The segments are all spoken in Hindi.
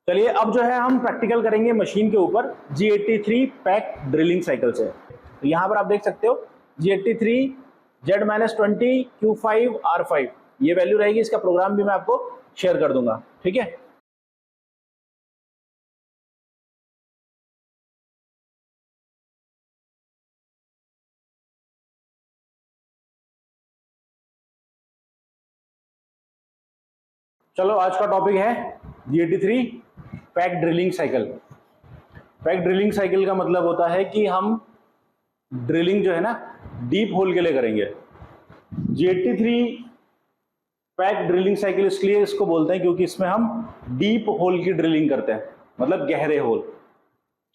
चलिए अब जो है हम प्रैक्टिकल करेंगे मशीन के ऊपर G83 पैक ड्रिलिंग साइकिल से। तो यहाँ पर आप देख सकते हो G83 Z-20 Q5 R5 ये वैल्यू रहेगी। इसका प्रोग्राम भी मैं आपको शेयर कर दूंगा, ठीक है। चलो आज का टॉपिक है G83 pack drilling cycle. Pack drilling cycle का मतलब होता है कि हम ड्रिलिंग जो है ना डीप होल के लिए करेंगे। G83 पैक ड्रिलिंग साइकिल इसलिए इसको बोलते हैं क्योंकि इसमें हम डीप होल की ड्रिलिंग करते हैं, मतलब गहरे होल।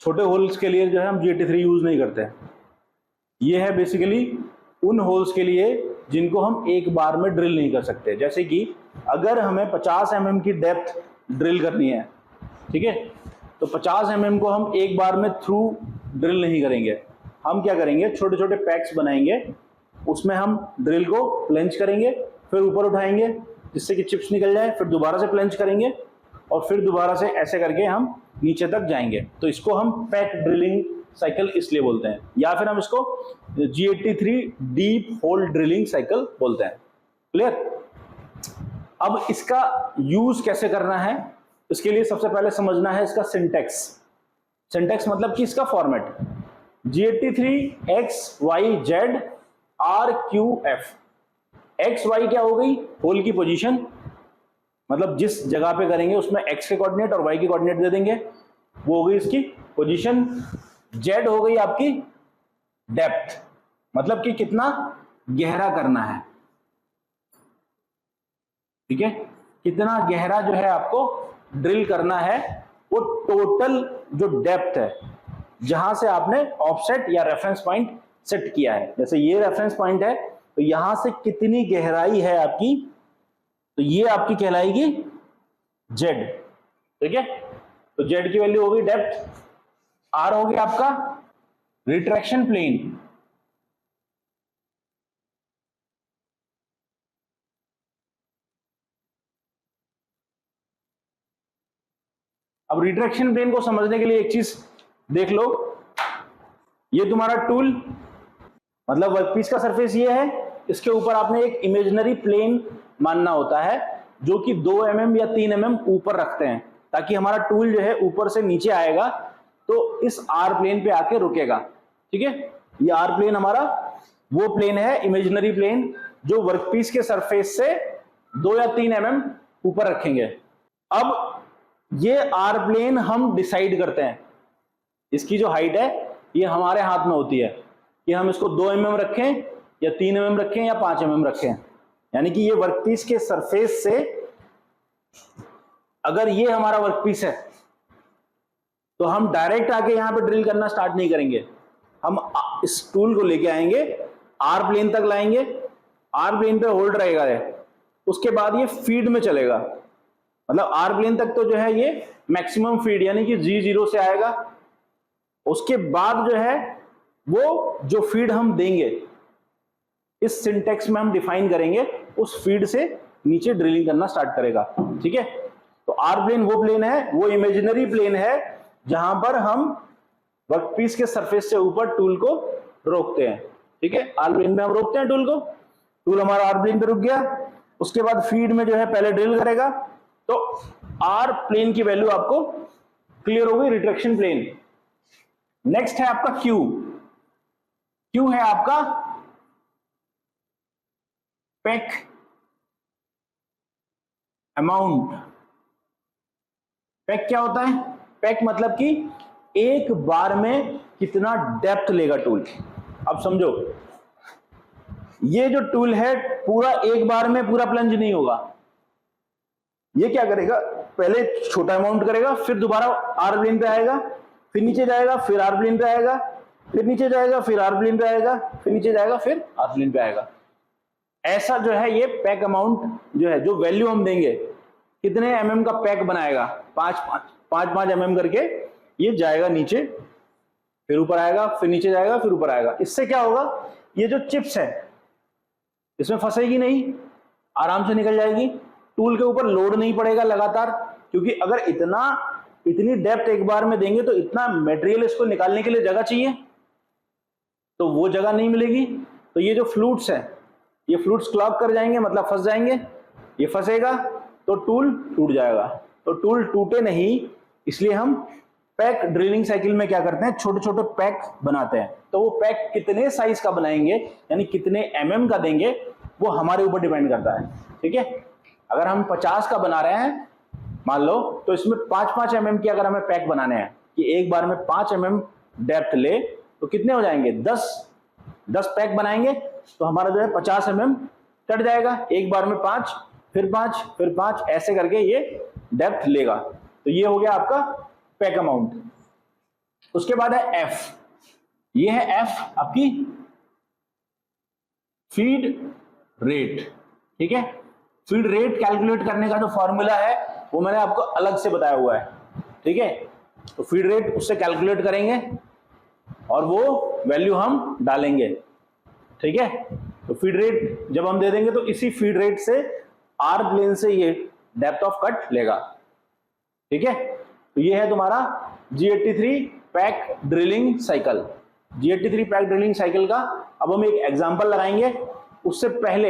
छोटे होल्स के लिए जो है हम G83 यूज नहीं करते हैं। ये है बेसिकली उन होल्स के लिए जिनको हम एक बार में ड्रिल नहीं कर सकते। जैसे कि अगर हमें 50 mm की डेप्थ ड्रिल करनी है, ठीक है, तो 50 mm को हम एक बार में थ्रू ड्रिल नहीं करेंगे। हम क्या करेंगे, छोटे छोटे पैक्स बनाएंगे, उसमें हम ड्रिल को प्लंज करेंगे, फिर ऊपर उठाएंगे जिससे कि चिप्स निकल जाए, फिर दोबारा से प्लंज करेंगे और फिर दोबारा से ऐसे करके हम नीचे तक जाएंगे। तो इसको हम पैक ड्रिलिंग साइकिल इसलिए बोलते हैं, या फिर हम इसको G83 deep whole drilling cycle बोलते हैं। क्लियर। अब इसका यूज कैसे करना है, इसके लिए सबसे पहले समझना है इसका सिंटेक्स। सिंटेक्स मतलब कि इसका format G83 X Y Z R Q F। X Y क्या हो गई, होल की पोजीशन, मतलब जिस जगह पे करेंगे उसमें X के कोऑर्डिनेट और Y के कोऑर्डिनेट दे देंगे, वो हो गई इसकी पोजीशन। Z हो गई आपकी डेप्थ, मतलब कि कितना गहरा करना है, ठीक है, कितना गहरा जो है आपको ड्रिल करना है, वो टोटल जो डेप्थ है जहां से आपने ऑफसेट या रेफरेंस पॉइंट सेट किया है। जैसे ये रेफरेंस पॉइंट है तो यहां से कितनी गहराई है आपकी, तो ये आपकी कहलाएगी Z, ठीक है। तो Z की वैल्यू होगी डेप्थ। R हो गया आपका रिट्रैक्शन प्लेन, अब रिट्रैक्शन प्लेन को समझने के लिए एक चीज देख लो, ये तुम्हारा टूल मतलब वर्कपीस का सरफेस ये है, इसके ऊपर आपने एक इमेजिनरी प्लेन मानना होता है जो कि 2 mm या 3 mm ऊपर रखते हैं, ताकि हमारा टूल जो है ऊपर से नीचे आएगा तो इस आर प्लेन पे आके रुकेगा, ठीक है। ये आर प्लेन हमारा वो प्लेन है, इमेजिनरी प्लेन, जो वर्कपीस के सरफेस से 2 या 3 mm ऊपर रखेंगे। अब ये आर प्लेन हम डिसाइड करते हैं, इसकी जो हाइट है ये हमारे हाथ में होती है कि हम इसको 2 mm रखें या 3 mm रखें या 5 mm रखें। यानी कि ये वर्कपीस के सरफेस से, अगर ये हमारा वर्कपीस है तो हम डायरेक्ट आके यहां पे ड्रिल करना स्टार्ट नहीं करेंगे। हम इस टूल को लेके आएंगे, आर प्लेन तक लाएंगे, आर प्लेन पे होल्ड रहेगा है, उसके बाद ये फीड में चलेगा, मतलब आर प्लेन तक तो जो है ये मैक्सिमम फीड यानी कि G0 से आएगा। उसके बाद जो है वो जो फीड हम देंगे इस सिंटेक्स में हम डिफाइन करेंगे, उस फीड से नीचे ड्रिलिंग करना स्टार्ट करेगा, ठीक है। तो आर प्लेन वो प्लेन है, वो इमेजिनरी प्लेन है जहां पर हम वर्कपीस के सरफेस से ऊपर टूल को रोकते हैं, ठीक है। आर प्लेन में हम रोकते हैं टूल को, टूल हमारा आर प्लेन पे रुक गया, उसके बाद फीड में जो है पहले ड्रिल करेगा, तो आर प्लेन की वैल्यू आपको क्लियर हो गई, रिट्रैक्शन प्लेन। नेक्स्ट है आपका क्यू। क्यू है आपका पैक अमाउंट। पैक क्या होता है, पैक मतलब कि एक बार में कितना डेप्थ लेगा टूल। अब समझो, ये जो टूल है पूरा एक बार में पूरा प्लंज नहीं होगा, ये क्या करेगा, पहले छोटा अमाउंट करेगा, फिर दोबारा आर प्लेन पे आएगा, फिर नीचे जाएगा, फिर आर प्लेन पे आएगा, फिर नीचे जाएगा, फिर आर प्लेन पे आएगा, फिर नीचे जाएगा, फिर आर प्लेन पे आएगा। ऐसा जो है ये पैक अमाउंट जो है, जो वैल्यू हम देंगे, कितने mm का पैक बनाएगा, 5 mm करके ये जाएगा नीचे, फिर ऊपर आएगा, फिर नीचे जाएगा, फिर ऊपर आएगा। इससे क्या होगा, ये जो चिप्स है इसमें फंसेगी नहीं, आराम से निकल जाएगी, टूल के ऊपर लोड नहीं पड़ेगा लगातार, क्योंकि अगर इतना इतनी डेप्थ एक बार में देंगे तो इतना मटेरियल इसको निकालने के लिए जगह चाहिए, तो वो जगह नहीं मिलेगी। तो ये जो फ्लूट्स है, ये फ्लूट्स क्लॉग कर जाएंगे, मतलब फंस जाएंगे। ये फंसेगा तो टूल टूट जाएगा। तो टूल टूटे नहीं, इसलिए हम पैक ड्रिलिंग साइकिल में क्या करते हैं, छोटे छोटे पैक बनाते हैं। तो वो पैक कितने साइज का बनाएंगे, यानी कितने mm का देंगे, वो हमारे ऊपर डिपेंड करता है। ठीक है, अगर हम 50 का बना रहे हैं मान लो, तो इसमें 5-5 mm की अगर हमें पैक बनाने हैं कि एक बार में 5 mm डेप्थ ले, तो कितने हो जाएंगे, 10 पैक बनाएंगे तो हमारा जो है 50 mm कट जाएगा। एक बार में 5, फिर 5, फिर 5, ऐसे करके ये डेप्थ लेगा। तो ये हो गया आपका पैक अमाउंट। उसके बाद है एफ, ये है एफ आपकी फीड रेट। ठीक है, फीड रेट कैलकुलेट करने का जो फॉर्मूला है वो मैंने आपको अलग से बताया हुआ है। ठीक है, तो फीड रेट उससे कैलकुलेट करेंगे और वो वैल्यू हम डालेंगे। ठीक है, तो फीड रेट जब हम दे देंगे तो इसी फीड रेट से आर प्लेन से ये डेप्थ ऑफ कट लेगा। ठीक है, तो ये है तुम्हारा G83 pack drilling cycle. G83 pack drilling cycle का अब हम एक एग्जांपल लगाएंगे। उससे पहले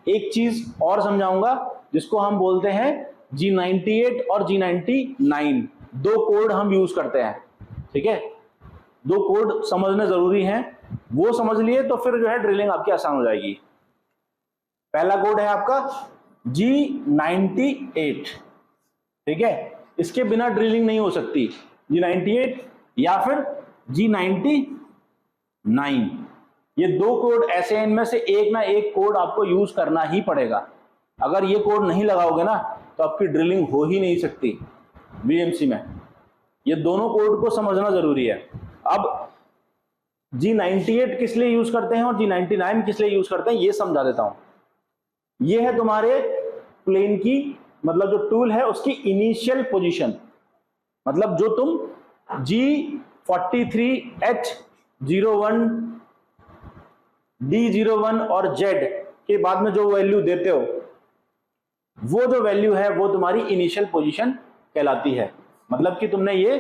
एक चीज और समझाऊंगा जिसको हम बोलते हैं G98 और G99। दो कोड हम यूज करते हैं। ठीक है, दो कोड समझने जरूरी हैं, वो समझ लिए तो फिर जो है ड्रिलिंग आपकी आसान हो जाएगी। पहला कोड है आपका G98। ठीक है, इसके बिना ड्रिलिंग नहीं हो सकती। G98 या फिर G99, ये दो कोड ऐसे हैं, इनमें से एक ना एक कोड आपको यूज करना ही पड़ेगा। अगर ये कोड नहीं लगाओगे ना तो आपकी ड्रिलिंग हो ही नहीं सकती बीएमसी में। ये दोनों कोड को समझना जरूरी है। अब G98 किस लिए यूज करते हैं और G99 किस लिए यूज करते हैं ये समझा देता हूं। ये है तुम्हारे प्लेन की, मतलब जो टूल है उसकी इनिशियल पोजीशन, मतलब जो तुम G43H01 D01 और Z के बाद में जो वैल्यू देते हो, वो जो वैल्यू है वो तुम्हारी इनिशियल पोजीशन कहलाती है। मतलब कि तुमने ये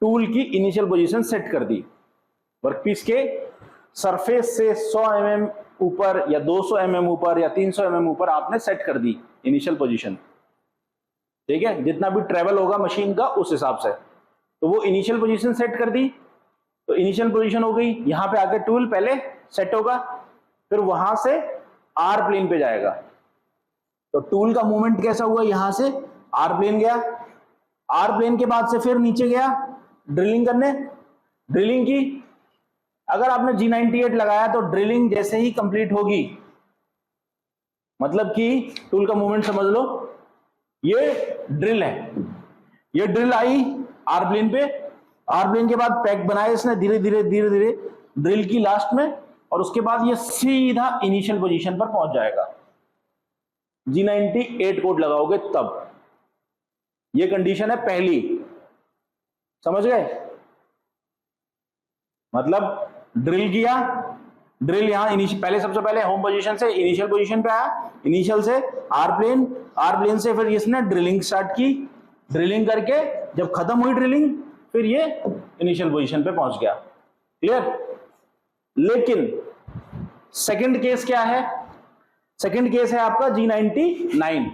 टूल की इनिशियल पोजीशन सेट कर दी। वर्कपीस के सरफेस से 100 mm ऊपर या 200 mm ऊपर या 300 mm ऊपर आपने सेट कर दी इनिशियल पोजीशन। ठीक है, जितना भी ट्रेवल होगा मशीन का उस हिसाब से, तो वो इनिशियल पोजीशन सेट कर दी। तो इनिशियल पोजीशन हो गई, यहां पे आके टूल पहले सेट होगा, फिर वहां से आर प्लेन पे जाएगा। तो टूल का मूवमेंट कैसा हुआ, यहां से आर प्लेन गया, आर प्लेन के बाद से फिर नीचे गया ड्रिलिंग करने, ड्रिलिंग की। अगर आपने G98 लगाया तो ड्रिलिंग जैसे ही कंप्लीट होगी, मतलब कि टूल का मूवमेंट समझ लो, ये ड्रिल है, ये ड्रिल आई आर प्लेन पे, आर प्लेन के बाद पैक बनाए इसने धीरे धीरे धीरे धीरे ड्रिल की लास्ट में, और उसके बाद ये सीधा इनिशियल पोजीशन पर पहुंच जाएगा। G98 कोड लगाओगे तब। ये कंडीशन है पहली, समझ गए। मतलब ड्रिल किया, ड्रिल यहां पहले सबसे पहले होम पोजीशन से इनिशियल पोजीशन पे आया, इनिशियल से आर प्लेन से फिर इसने ड्रिलिंग स्टार्ट की, ड्रिलिंग करके जब खत्म हुई ड्रिलिंग फिर ये इनिशियल पोजीशन पे पहुंच गया। क्लियर। लेकिन सेकंड केस क्या है, सेकंड केस है आपका G99।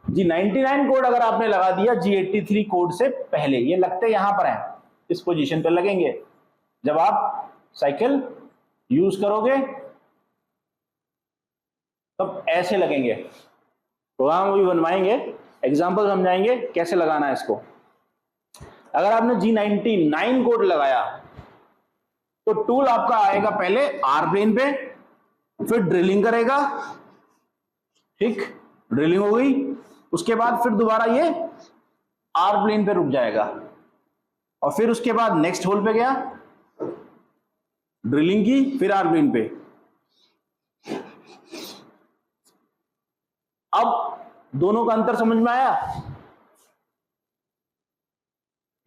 G99 कोड अगर आपने लगा दिया G83 कोड से पहले, ये लगते यहां पर है, इस पोजीशन पे लगेंगे। जब आप साइकिल यूज करोगे तब ऐसे लगेंगे। प्रोग्राम भी बनवाएंगे, एग्जांपल समझाएंगे कैसे लगाना है इसको। अगर आपने G99 कोड लगाया तो टूल आपका आएगा पहले आर प्लेन पे, फिर ड्रिलिंग करेगा। ठीक, ड्रिलिंग हो गई, उसके बाद फिर दोबारा ये आर प्लेन पे रुक जाएगा, और फिर उसके बाद नेक्स्ट होल पे गया, ड्रिलिंग की, फिर आर प्लेन पे। अब दोनों का अंतर समझ में आया।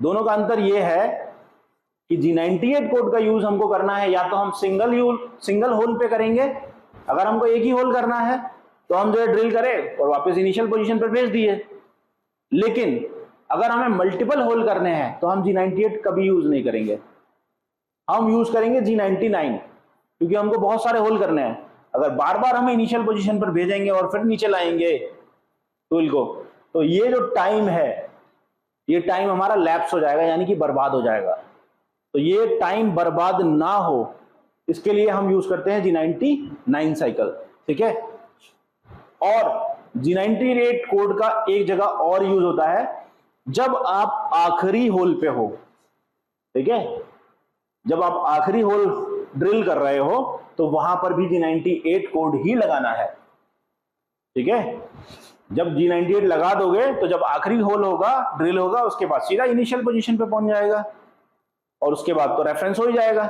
दोनों का अंतर यह है कि G98 कोड का यूज हमको करना है, या तो हम सिंगल होल पे करेंगे। अगर हमको एक ही होल करना है तो हम जो है ड्रिल करें और वापस इनिशियल पोजीशन पर भेज दिए। लेकिन अगर हमें मल्टीपल होल करने हैं तो हम G98 कभी यूज नहीं करेंगे, हम यूज करेंगे G99, क्योंकि हमको बहुत सारे होल करने हैं। अगर बार बार हमें इनिशियल पोजीशन पर भेजेंगे और फिर नीचे लाएंगे टूल को, तो ये जो टाइम है, ये टाइम हमारा लैप्स हो जाएगा, यानी कि बर्बाद हो जाएगा। तो ये टाइम बर्बाद ना हो, इसके लिए हम यूज करते हैं G99 साइकिल, ठीक है। और G98 कोड का एक जगह और यूज होता है, जब आप आखिरी होल पे हो, ठीक है, जब आप आखिरी होल ड्रिल कर रहे हो तो वहां पर भी G98 कोड ही लगाना है, ठीक है। जब G98 लगा दोगे तो जब आखिरी होल होगा, ड्रिल होगा, उसके बाद सीधा इनिशियल पोजीशन पे पहुंच जाएगा और उसके बाद तो रेफरेंस हो ही जाएगा।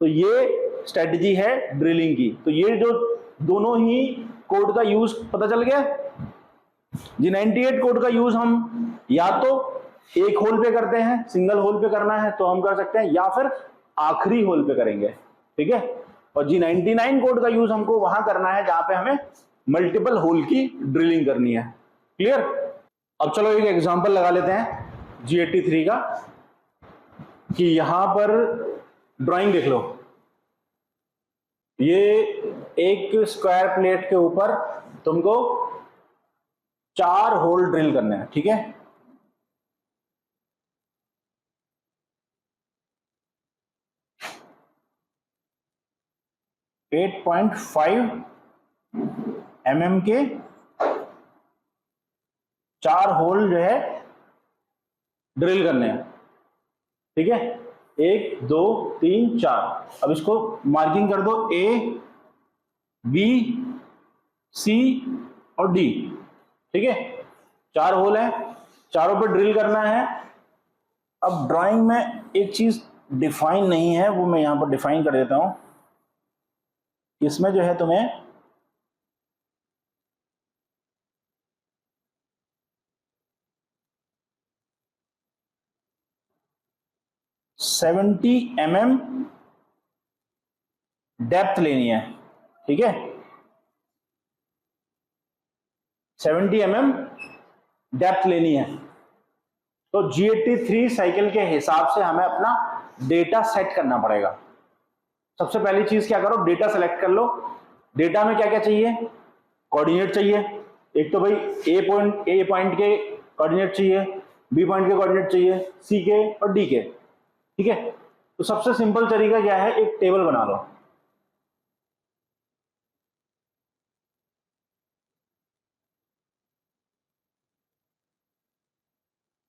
तो ये स्ट्रेटजी है ड्रिलिंग की। तो ये जो दोनों ही कोड का यूज पता चल गया। G98 कोड का यूज हम या तो एक होल पे करते हैं, सिंगल होल पे करना है तो हम कर सकते हैं, या फिर आखिरी होल पे करेंगे, ठीक है। और G99 कोड का यूज हमको वहां करना है जहां पे हमें मल्टीपल होल की ड्रिलिंग करनी है। क्लियर? अब चलो एक एग्जांपल लगा लेते हैं G83 का, कि यहां पर ड्राइंग देख लो, ये एक स्क्वायर प्लेट के ऊपर तुमको 4 होल ड्रिल करने हैं, ठीक है। .5 mm के 4 होल जो है ड्रिल करने हैं, ठीक है। 1 2 3 4। अब इसको मार्किंग कर दो, A B C और D, ठीक है। 4 होल है, चारों पे ड्रिल करना है। अब ड्राइंग में एक चीज डिफाइन नहीं है, वो मैं यहां पर डिफाइन कर देता हूं। इसमें जो है तुम्हें $70 mm डेप्थ लेनी है, ठीक है। 70 mm डेप्थ लेनी है। तो G83 साइकिल के हिसाब से हमें अपना डेटा सेट करना पड़ेगा। सबसे पहली चीज क्या करो, डेटा सेलेक्ट कर लो। डेटा में क्या क्या चाहिए? कोऑर्डिनेट चाहिए। एक तो भाई ए पॉइंट के कोऑर्डिनेट चाहिए, बी पॉइंट के कोऑर्डिनेट चाहिए, सी के और डी के, ठीक है। तो सबसे सिंपल तरीका क्या है, एक टेबल बना लो।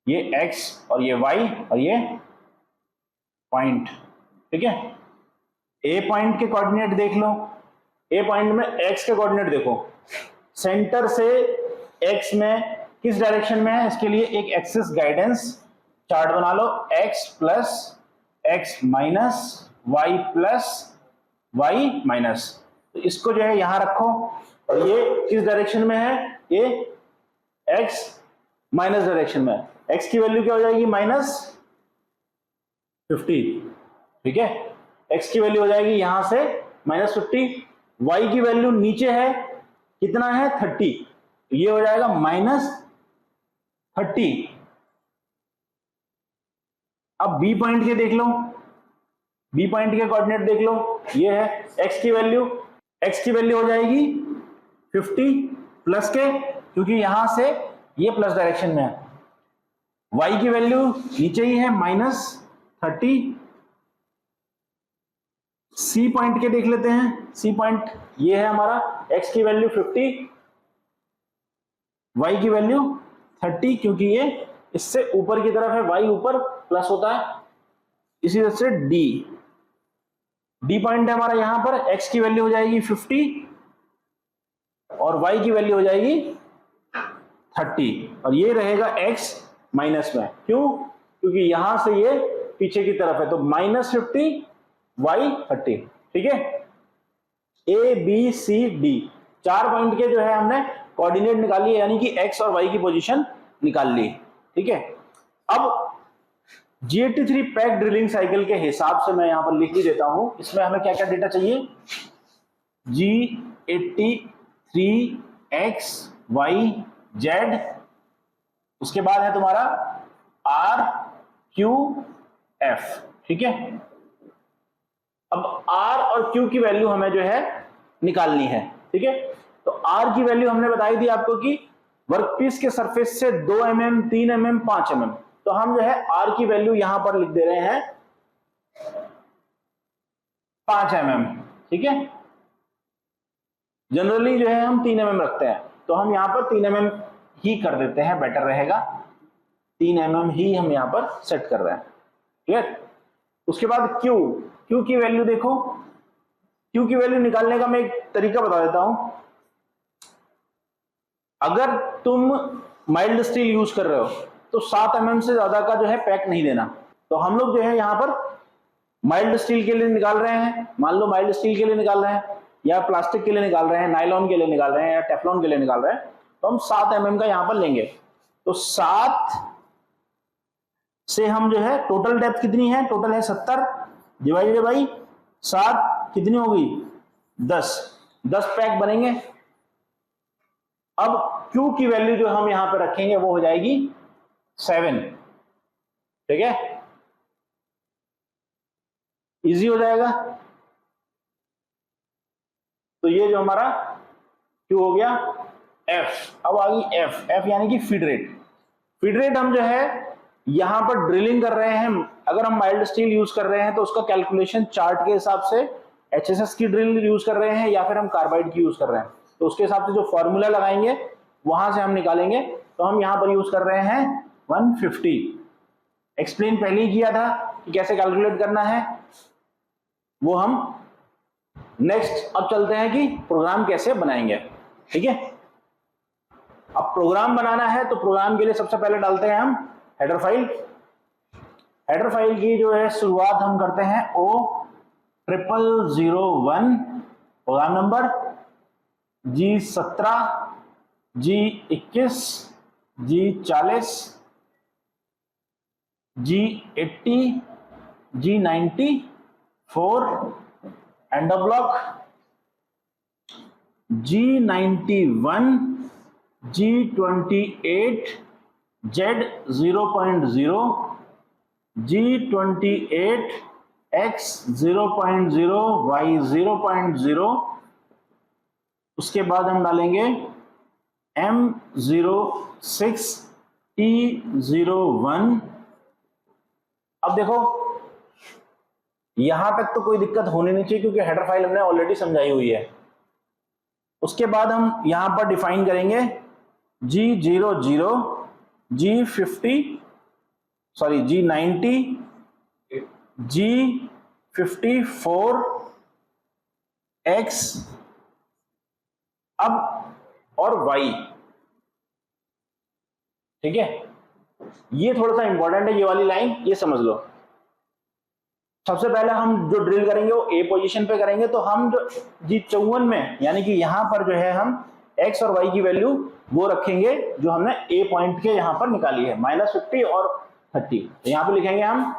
ये x और ये y और ये पॉइंट, ठीक है। ए पॉइंट के कोऑर्डिनेट देख लो। ए पॉइंट में x के कोऑर्डिनेट देखो, सेंटर से x में किस डायरेक्शन में है, इसके लिए एक एक्सिस गाइडेंस चार्ट बना लो। x plus x minus y plus y minus, तो इसको जो है यहां रखो। और ये किस डायरेक्शन में है, ये x माइनस डायरेक्शन में है। x की वैल्यू क्या हो जाएगी, -50, ठीक है। x की वैल्यू हो जाएगी यहां से -50, y की वैल्यू नीचे है, कितना है 30, ये हो जाएगा -30। अब b पॉइंट के देख लो, b पॉइंट के कोऑर्डिनेट देख लो, ये है x की वैल्यू हो जाएगी 50 प्लस के, क्योंकि यहां से ये प्लस डायरेक्शन में है। y की वैल्यू नीचे ही है -30। c पॉइंट के देख लेते हैं। c पॉइंट ये है हमारा, x की वैल्यू 50, y की वैल्यू 30, क्योंकि ये इससे ऊपर की तरफ है, y ऊपर प्लस होता है, इसी तरह से d पॉइंट है हमारा यहां पर। x की वैल्यू हो जाएगी 50 और y की वैल्यू हो जाएगी 30, और ये रहेगा x माइनस में। क्यों? क्योंकि यहां से ये पीछे की तरफ है, तो -50 y 30, ठीक है। a b c d 4 point के जो है हमने कोऑर्डिनेट निकाली है, यानी कि x और y की पोजीशन निकाल ली, ठीक है। अब G83 पैक ड्रिलिंग साइकिल के हिसाब से मैं यहां पर लिख ही देता हूं, इसमें हमें क्या क्या डेटा चाहिए। G83 x y z, उसके बाद है तुम्हारा आर क्यू एफ, ठीक है। अब आर और क्यू की वैल्यू हमें जो है निकालनी है, ठीक है। तो आर की वैल्यू हमने बताई थी आपको कि वर्कपीस के सरफेस से 2 mm, 3 mm, 5 mm, तो हम जो है आर की वैल्यू यहां पर लिख दे रहे हैं 5 mm, ठीक है। जनरली जो है हम 3 mm रखते हैं, तो हम यहां पर 3 mm ही कर देते हैं, बेटर रहेगा। 3 mm ही हम यहां पर सेट कर रहे हैं, क्लियर। उसके बाद क्यू की वैल्यू देखो, क्यू की वैल्यू निकालने का मैं एक तरीका बता देता हूं। अगर तुम माइल्ड स्टील यूज कर रहे हो तो 7 mm से ज्यादा का जो है पैक नहीं देना। तो हम लोग जो है यहां पर माइल्ड स्टील के लिए निकाल रहे हैं, मान लो माइल्ड स्टील के लिए निकाल रहे हैं, या प्लास्टिक के लिए निकाल रहे हैं, नायलॉन के लिए निकाल रहे हैं, या टेफ्लॉन के लिए निकाल रहे हैं, तो हम 7 mm का यहां पर लेंगे। तो 7 से हम जो है टोटल डेप्थ कितनी है, टोटल है 70 डिवाइडेड बाई 7 कितनी होगी 10 पैक बनेंगे। अब Q की वैल्यू जो हम यहां पे रखेंगे वो हो जाएगी 7, ठीक है, इजी हो जाएगा। तो ये जो हमारा Q हो गया F। अब आ गई F यानी कि फीड रेट। फीड रेट हम जो है यहां पर ड्रिलिंग कर रहे हैं, अगर हम माइल्ड स्टील यूज कर रहे हैं तो उसका कैलकुलेशन चार्ट के हिसाब से HSS की ड्रिल यूज कर रहे हैं या फिर हम कार्बाइड की यूज कर रहे हैं, तो उसके हिसाब से जो फॉर्मूला लगाएंगे वहां से हम निकालेंगे। तो हम यहां पर यूज कर रहे हैं 150। एक्सप्लेन पहले ही किया था कि कैसे कैलकुलेट करना है, वो हम नेक्स्ट अब चलते हैं कि प्रोग्राम कैसे बनाएंगे, ठीक है। अब प्रोग्राम बनाना है तो प्रोग्राम के लिए सबसे पहले डालते हैं हम हेडर फाइल। हेडर फाइल की जो है शुरुआत हम करते हैं O0001, programme number G17, G21, G40, G80, G94, ender block G91, G28, Z0.0, G28, X0.0, Y0.0। उसके बाद हम डालेंगे M06, T01। अब देखो यहां तक तो कोई दिक्कत होनी नहीं चाहिए क्योंकि हेडर फाइल हमने ऑलरेडी समझाई हुई है। उसके बाद हम यहां पर डिफाइन करेंगे G00, G50, sorry G90, G54, X अब और Y, ठीक है। ये थोड़ा सा इंपॉर्टेंट है, ये वाली लाइन ये समझ लो। सबसे पहले हम जो ड्रिल करेंगे वो A पोजीशन पे करेंगे, तो हम जो G54 में यानी कि यहां पर जो है हम X और Y की वैल्यू वो रखेंगे जो हमने A पॉइंट के यहां पर निकाली है, -50 और 30। तो यहां पे लिखेंगे हम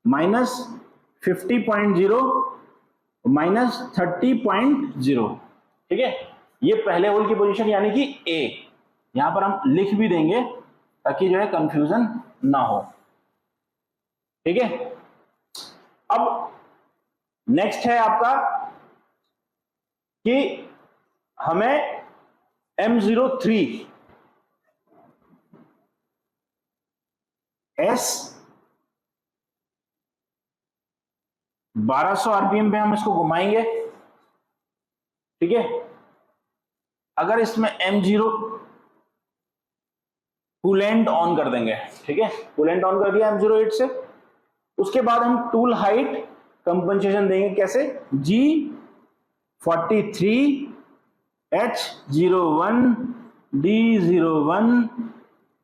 -50.0 -30.0, ठीक है। ये पहले होल की पोजीशन यानी कि A, यहां पर हम लिख भी देंगे ताकि जो है कंफ्यूजन ना हो, ठीक है। अब नेक्स्ट है आपका कि हमें M03 S 1200 RPM पे हम इसको घुमाएंगे, ठीक है। अगर इसमें M0 कूलेंट ऑन कर देंगे, ठीक है, कूलेंट ऑन कर दिया M08 से। उसके बाद हम टूल हाइट कंपनसेशन देंगे, कैसे G43, H01, D01,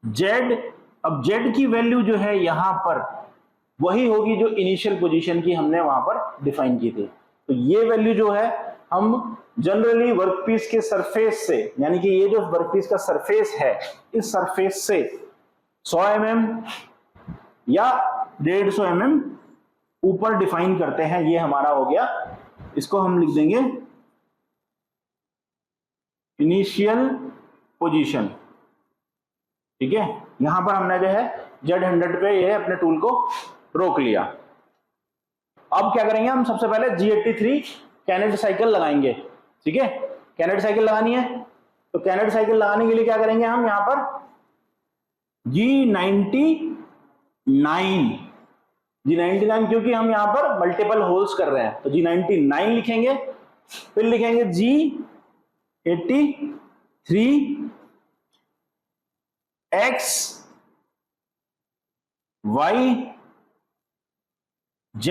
Z। अब Z की वैल्यू जो है यहां पर वही होगी जो इनिशियल पोजीशन की हमने वहां पर डिफाइन की थी। तो ये वैल्यू जो है हम जनरली वर्कपीस के सरफेस से, यानी कि ये जो वर्कपीस का सरफेस है, इस सरफेस से 100 mm या 150 mm ऊपर डिफाइन करते हैं। ये हमारा हो गया, इसको हम लिख देंगे इनिशियल पोजीशन, ठीक है, यहां पर हमने जो है Z100 पे ये अपने टूल को रोक लिया। अब क्या करेंगे हम, सबसे पहले G83 कैनेट साइकिल लगाएंगे। ठीक है, कैनेट साइकिल लगानी है, तो कैनेट साइकिल लगाने के लिए क्या करेंगे हम, यहां पर G99 क्योंकि हम यहां पर मल्टीपल होल्स कर रहे हैं, तो G99 लिखेंगे, फिर लिखेंगे G83 X Y Z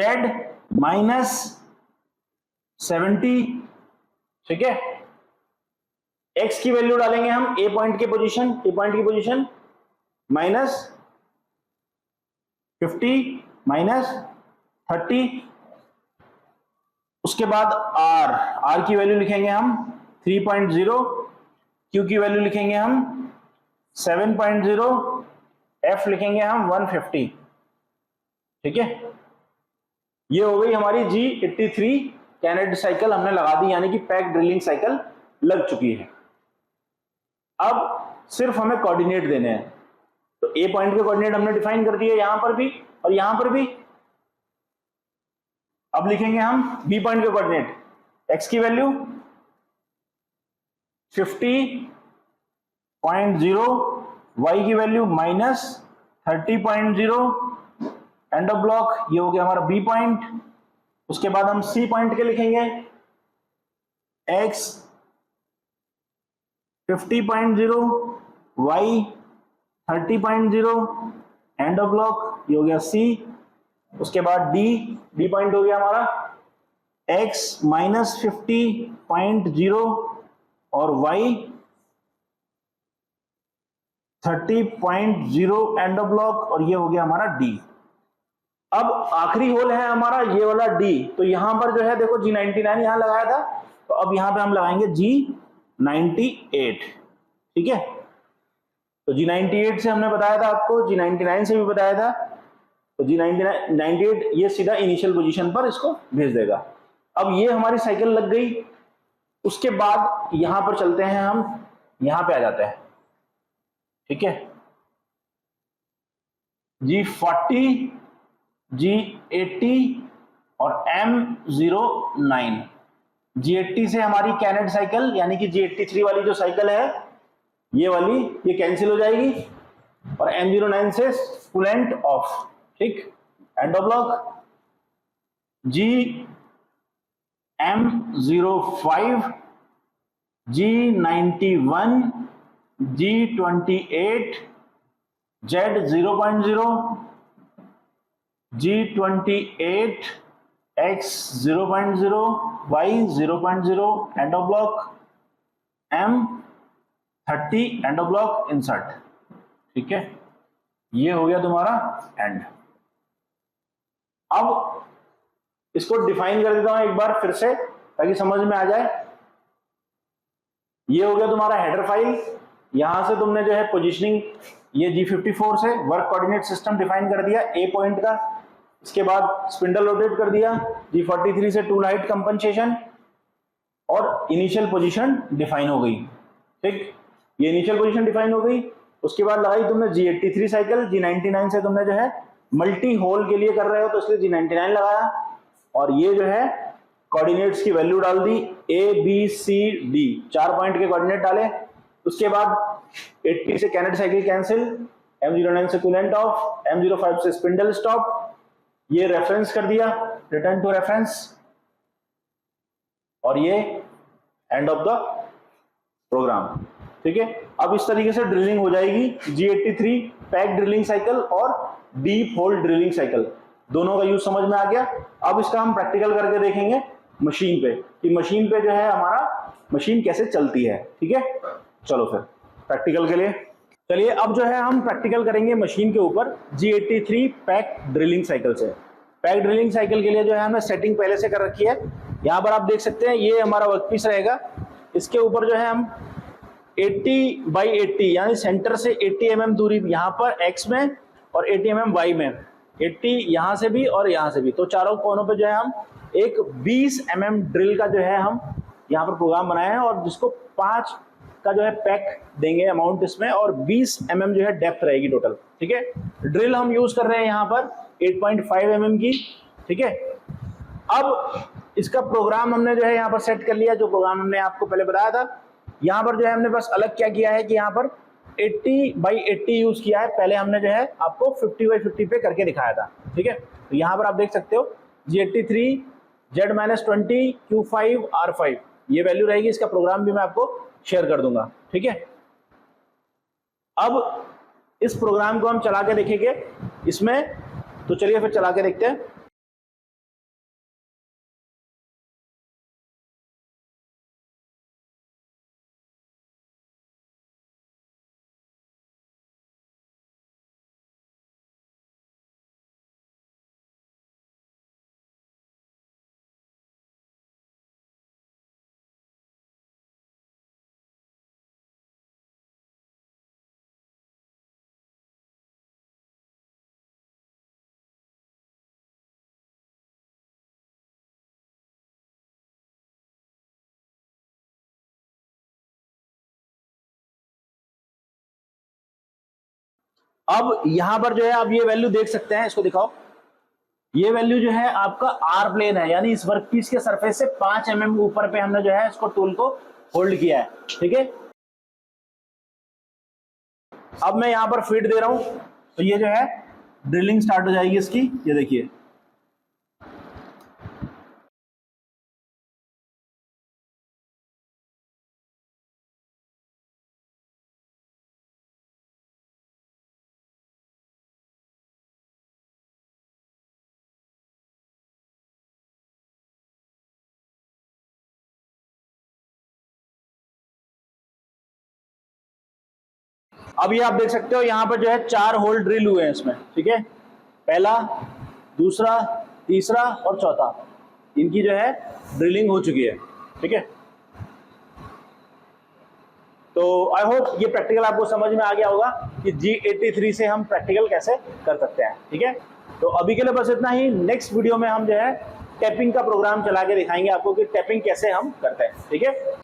-70। ठीक है, X की वैल्यू डालेंगे हम ए पॉइंट की पोजीशन -50 -30। उसके बाद R की वैल्यू लिखेंगे हम 3.0, Q की वैल्यू लिखेंगे हम 7.0, F लिखेंगे हम 150। ठीक है, ये हो गई हमारी G83 कैनेट साइकिल हमने लगा दी, यानी कि पैक ड्रिलिंग साइकिल लग चुकी है। अब सिर्फ हमें कोऑर्डिनेट देने हैं, तो ए पॉइंट के कोऑर्डिनेट हमने डिफाइन कर दिए यहां पर भी और यहां पर भी। अब लिखेंगे हम बी पॉइंट के कोऑर्डिनेट, एक्स की वैल्यू 50.0, वाई की वैल्यू -30.0, एंड ऑफ ब्लॉक, ये हो गया हमारा बी पॉइंट। उसके बाद हम सी पॉइंट के लिखेंगे X 50.0, Y 30.0, end of block, ये हो गया सी। उसके बाद डी पॉइंट हो गया हमारा x -50.0 और y 30.0, एंड ऑफ ब्लॉक, और ये हो गया हमारा डी। अब आखिरी होल है हमारा ये वाला डी, तो यहां पर जो है देखो G99 यहां लगाया था, तो अब यहां पे हम लगाएंगे G98। ठीक है, तो G98 से हमने बताया था आपको, G99 से भी बताया था, तो G98 ये सीधा इनिशियल पोजीशन पर इसको भेज देगा। अब ये हमारी साइकिल लग गई। उसके बाद यहां पर चलते हैं, हम यहां पे आ जाते हैं। ठीक है, G40, G80 और M09। G80 से हमारी कैनेट साइकिल यानी कि G83 वाली जो साइकिल है ये वाली, ये कैंसिल हो जाएगी, और M09 से कूलेंट ऑफ। ठीक, and of block GM05, G91, G28, Z0.0, G28, X 0.0, Y 0.0, and of block M30, and of block insert. ठीक है, ये हो गया तुम्हारा एंड। अब इसको डिफाइन कर देता हूं एक बार फिर से ताकि समझ में आ जाए। ये हो गया तुम्हारा हेडर फाइल, यहां से तुमने जो है पोजीशनिंग ये G54 से वर्क कोऑर्डिनेट सिस्टम डिफाइन कर दिया ए पॉइंट का। इसके बाद स्पिंडल रोटेट कर दिया, G43 से टूल हाइट कंपनसेशन, और इनिशियल पोजीशन डिफाइन हो गई। ठीक, ये इनिशियल पोजीशन डिफाइन हो गई। उसके बाद लगाई तुमने G83 साइकिल, G99 से तुमने जो है मल्टी होल के लिए कर रहे हो तो इसलिए G99 लगाया, और ये जो है कोऑर्डिनेट्स की वैल्यू डाल दी A B C D, 4 point के कोऑर्डिनेट डाले। उसके बाद 80 से कैनेट साइकिल कैंसिल, M09 से कूलेंट ऑफ, M05 से स्पिंडल स्टॉप, ये रेफरेंस कर दिया, रिटर्न टू रेफरेंस, और ये एंड ऑफ द प्रोग्राम। ठीक है, अब इस तरीके से ड्रिलिंग हो जाएगी G83 पैक ड्रिलिंग साइकिल और डीप होल ड्रिलिंग साइकिल, दोनों का यूज समझ में आ गया। अब इसका हम प्रैक्टिकल करके देखेंगे मशीन पे कि मशीन पे जो है हमारा मशीन कैसे चलती है। ठीक है, चलो फिर प्रैक्टिकल के लिए चलिए। अब जो है हम प्रैक्टिकल करेंगे मशीन के ऊपर G83 पैक ड्रिलिंग साइकिल से। पैक ड्रिलिंग साइकिल के लिए जो है हमने सेटिंग पहले से कर रखी है। यहाँ पर आप देख सकते हैं ये हमारा वर्कपीस रहेगा, इसके ऊपर जो है हम 80/80 यानी सेंटर से 80 mm दूरी यहाँ पर X में और 80 mm Y में, 80 यहाँ से भी और यहाँ से भी, तो चारों कोनों पे जो है हम एक 20 mm ड्रिल का जो है हम यहाँ पर प्रोग्राम बनाए हैं, और जिसको 5 का जो है पैक देंगे अमाउंट इसमें, और 20 mm जो है डेप्थ रहेगी टोटल। ठीक है, ड्रिल हम यूज कर रहे हैं यहाँ पर 8.5 mm की। ठीक है, अब इसका प्रोग्राम हमने जो है यहाँ पर सेट कर लिया, जो प्रोग्राम हमने आपको पहले बताया था। यहाँ पर जो है हमने बस अलग क्या किया है कि यहाँ पर 80/80 यूज किया है। पहले हमने जो है आपको 50/50 पे करके दिखाया था। ठीक है, तो यहाँ पर आप देख सकते हो G83 Z-20 Q5 R5 ये वैल्यू रहेगी। इसका प्रोग्राम भी मैं आपको शेयर कर दूंगा। ठीक है, अब इस प्रोग्राम को हम चला के देखेंगे इसमें, तो चलिए फिर चला के देखते हैं। अब यहां पर जो है आप ये वैल्यू देख सकते हैं, इसको दिखाओ। ये वैल्यू जो है आपका आर प्लेन है, यानी इस वर्कपीस के सरफेस से 5 mm ऊपर पे हमने जो है इसको टूल को होल्ड किया है। ठीक है, अब मैं यहां पर फीड दे रहा हूं, तो ये जो है ड्रिलिंग स्टार्ट हो जाएगी इसकी। ये देखिए, अब ये आप देख सकते हो यहाँ पर जो है 4 होल ड्रिल हुए हैं इसमें। ठीक है, पहला, दूसरा, तीसरा और चौथा, इनकी जो है ड्रिलिंग हो चुकी है। ठीक है, तो आई होप ये प्रैक्टिकल आपको समझ में आ गया होगा कि G83 से हम प्रैक्टिकल कैसे कर सकते हैं। ठीक है, तो अभी के लिए बस इतना ही। नेक्स्ट वीडियो में हम जो है टैपिंग का प्रोग्राम चला के दिखाएंगे आपको कि टैपिंग कैसे हम करते हैं। ठीक है।